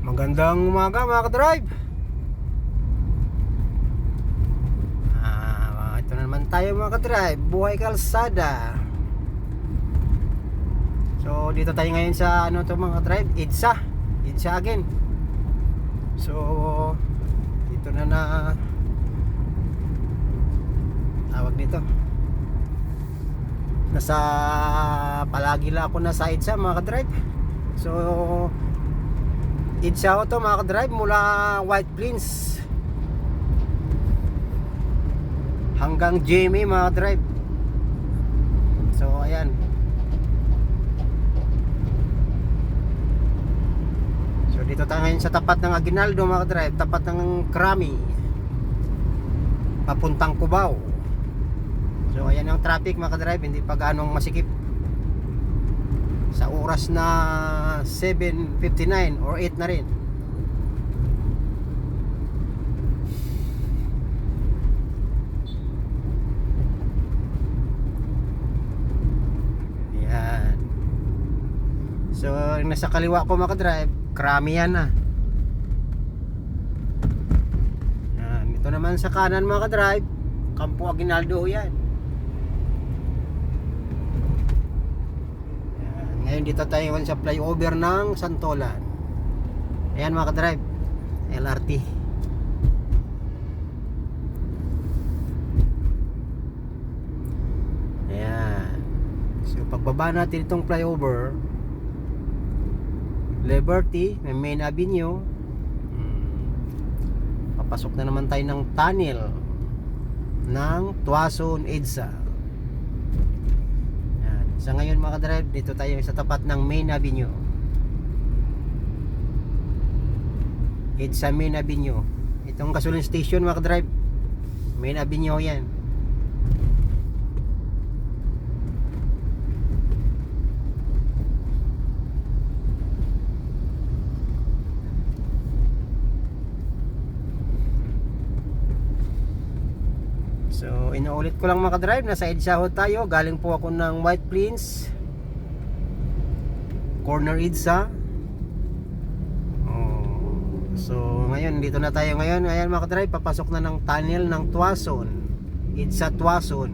Magandang umaga mga ka-drive. Ito na naman tayo mga ka-drive, buhay kalsada. So dito tayo ngayon sa ano to mga ka-drive, EDSA again. So dito na tawag dito. Nasa palagi lang ako nasa EDSA mga ka-drive. So EDSA to mga ka-drive mula White Plains hanggang Jamie mga drive. So ayan. So dito tayo ngayon sa tapat ng Aguinaldo mga drive, tapat ng Krami papuntang Cubao. So ayan ang traffic mga drive, hindi pa gaanong masikip sa oras na 7:59 or 8 na rin. So nasa kaliwa ko mga ka-drive, Krami yan na. Yan, ito naman sa kanan mga ka-drive, Campo Aguinaldo yan. Yan. Ngayon dito tayo sa flyover ng Santolan. Ayan mga ka-drive, LRT. Ayan. So pagbaba natin itong flyover Liberty, may Main Avenue, papasok na naman tayo ng tunnel ng Tuason EDSA. Yan. Sa ngayon mga ka-drive, dito tayo sa tapat ng Main Avenue, EDSA Main Avenue. Itong gasoline station mga ka-drive, Main Avenue yan. So inuulit ko lang mga ka-drive, nasa EDSA ho tayo. Galing po ako ng White Plains corner EDSA. So ngayon dito na tayo ngayon. Ayan mga ka-drive, papasok na ng tunnel ng Tuason, EDSA Tuason,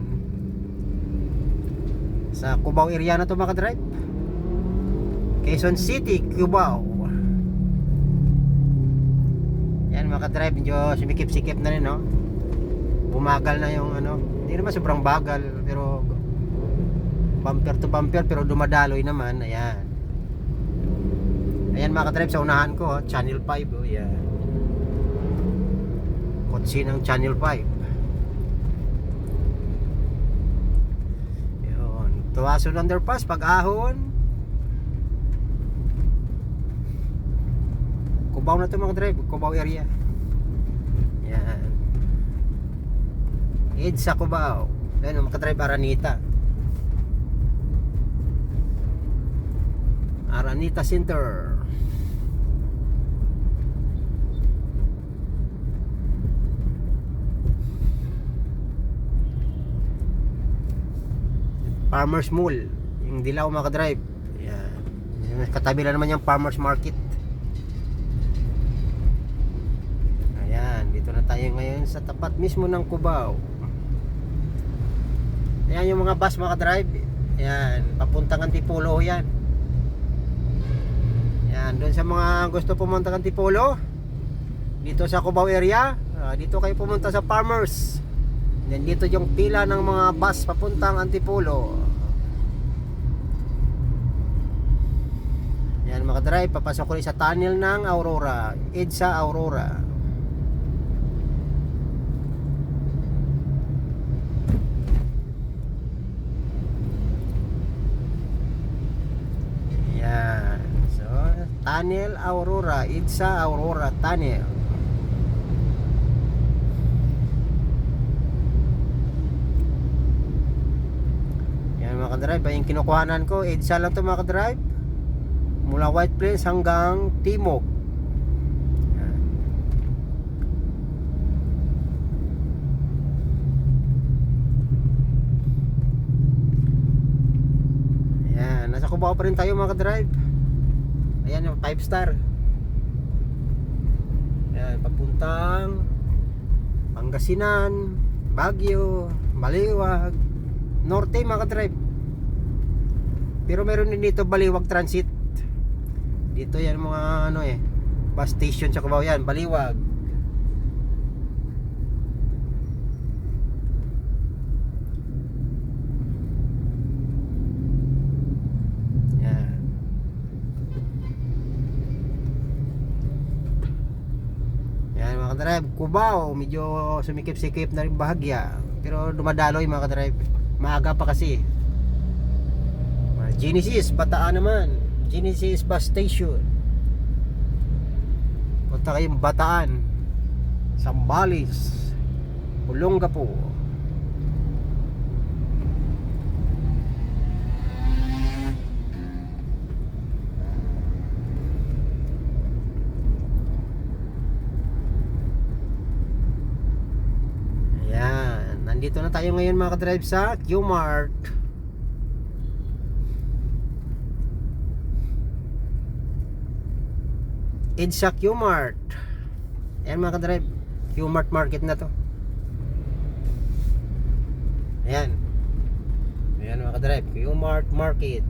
sa Cubao area na to mga ka-drive, Quezon City, Cubao. Yan mga ka-drive, medyo sumikip-sikip na rin, no? Bumagal na yung ano, hindi naman sobrang bagal, pero bumper to bumper, pero dumadaloy naman. Ayan. Ayan mga ka-drive, sa unahan ko, Channel 5. Ayan. Kotse ng Channel 5. Yun. Tuason underpass, pag-ahon. Cubao na to mga ka-drive, Cubao area. Ayan. EDSA Cubao. Ayun, makadrive Aranita Center. Farmers Mall, yung dilaw makadrive. Yan. Katabi lang naman yung Farmers Market. Ayan, dito na tayo ngayon sa tapat mismo ng Cubao. Ayan yung mga bus mga ka-drive. Ayan, papuntang Antipolo yan. Ayan, doon sa mga gusto pumunta ng Antipolo, dito sa Cubao area, dito kayo pumunta sa Farmers. Then dito yung pila ng mga bus papuntang Antipolo. Ayan mga ka-drive, papasok ko rin sa tunnel ng Aurora, EDSA Aurora. So, Tunnel Aurora, EDSA Aurora Tunnel. Yan mga ka-drive, yung kinukuhanan ko, EDSA lang to mga ka-drive, mula White Plains hanggang Timog. Yan. Yan, nasa Cubao pa rin tayo mga ka-drive. Ayan yung 5 star. Yan, papuntang Pangasinan, Baguio, Baliwag, Norte mga ka-drive. Pero meron din dito Baliwag Transit. Dito yan mga ano bus station sa Cubao yan, Baliwag. Yan. Yan mga ka-drive, Cubao, medyo sumikip-sikip na rin bahagya. Pero dumadaloy mga ka-drive. Maaga pa kasi. Genesis, Bataan naman. Genesis bus station. Punta kayong Bataan, Sambales, Olongapo. Ayan, nandito na tayo ngayon mga ka-drive sa Q-Mart. EDSA Q-Mart. Ayan mga ka-drive, Q-Mart market na to. Ayan. Ayan mga ka-drive, Q-Mart market.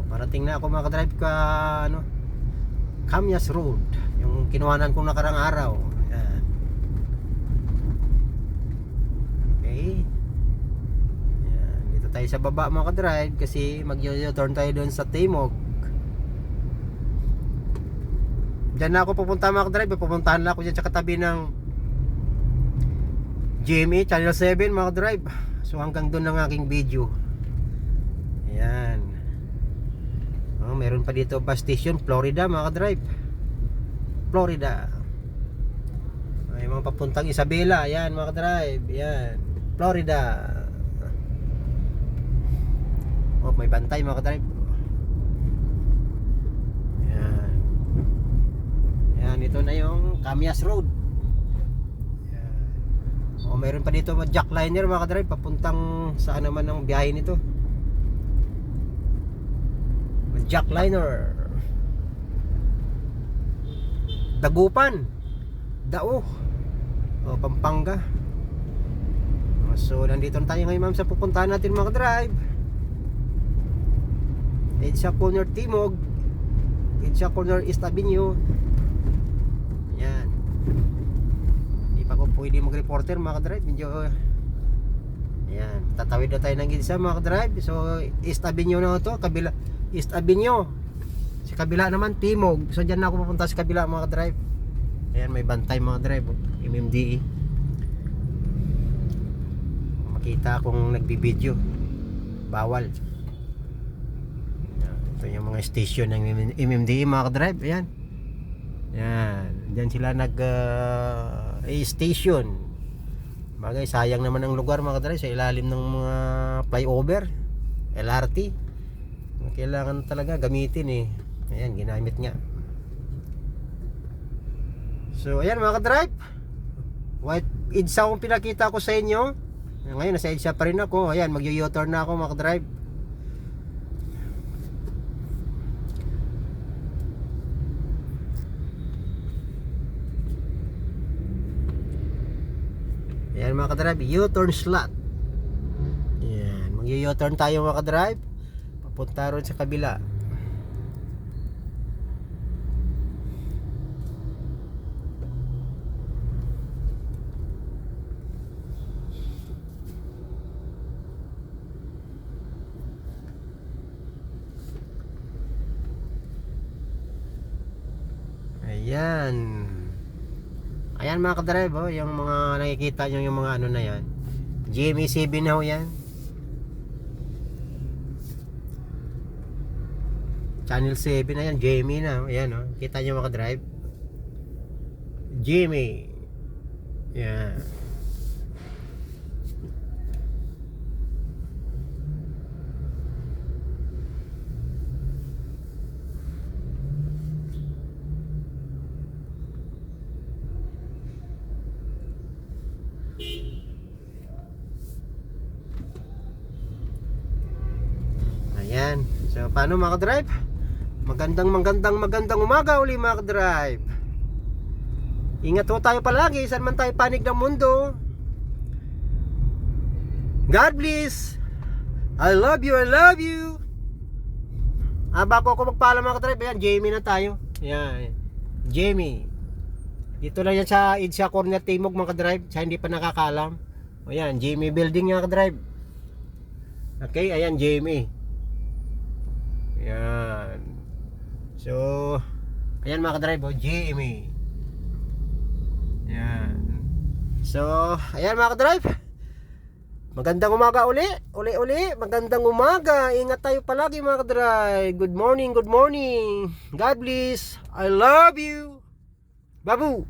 Parating na ako mga ka-drive ka Camyas Road, yung kinuhanan kong nakarang araw. Ayan. Okay. Ayan. Dito tayo sa baba mga ka-drive kasi mag-u-turn tayo doon sa Timog. Diyan na ako pupunta mga ka-drive. Pupuntahan na ako dyan sa katabi ng GMA Channel 7 mga ka-drive. So hanggang doon ang aking video. Ayan. Meron pa dito bus station Florida mga ka-drive. Florida. May mga papuntang Isabela. Ayan mga ka-drive. Ayan, Florida. May bantay mga ka-drive. Ayan. Ayan, ito na yung Camyas Road. Ayan. Meron pa dito jackliner mga ka-drive. Papuntang saan naman ang biyahe nito. Jackliner. Dagupan, Dao, Pampanga. So nandito na tayo ngayon ma'am sa pupuntahan natin mga ka-drive. EDSA Corner Timog, EDSA Corner East Avenue. Yan. Hindi pa ko pwede mag-reporter mga ka-drive. Medyo yan, tatawid na tayo ng EDSA mga ka-drive. So East Avenue na ito, kabila East Avenue. Sa kabila naman Timog. So dyan na ako pupunta sa kabila mga ka-drive. Ayan, may bantay mga drive, MMDE. Makita akong nagbibideo, bawal. Ayan, ito yung mga station ng MMDE mga ka-drive. Ayan. Ayan, dyan sila station. Bagay, sayang naman ang lugar mga ka-drive, sa ilalim ng mga flyover, LRT. Kailangan talaga gamitin Ayan, ginamit nga. So ayan mga ka-drive, white EDSA akong pinakita ko sa inyo. Ngayon nasa EDSA pa rin ako. Ayan, mag-u-turn na ako mga ka-drive. Ayan mga ka-drive, U-turn slot. Ayan, mag-u-turn tayo mga ka-drive. Papunta ron sa kabila. Ayan. Ayan mga ka-drive, yung mga nakikita nyo, yung mga ano na yan, GMA 7 na yan. Channel 7 na yan, GMA na. Ayan kita nyo mga ka-drive, GMA. Ayan. paano mga ka-drive? Magandang umaga uli mga ka-drive. Ingat ho tayo palagi saan man tayo panig ng mundo. God bless. I love you, I love you. Bago ako magpaalam mga ka-drive, ayan, Jamie na tayo. Ayan, Jamie. Dito lang yan sa Idsa Corner Timog mga ka-drive, sa hindi pa nakakalam. Ayan, Jamie Building mga ka-drive. Okay, ayan Jamie. Ayan. So, ayan mga ka-drive, Jamie. Ayan. So, ayan mga ka-drive. Magandang umaga uli. Magandang umaga. Ingat tayo palagi mga ka-drive. Good morning. God bless. I love you. Babu.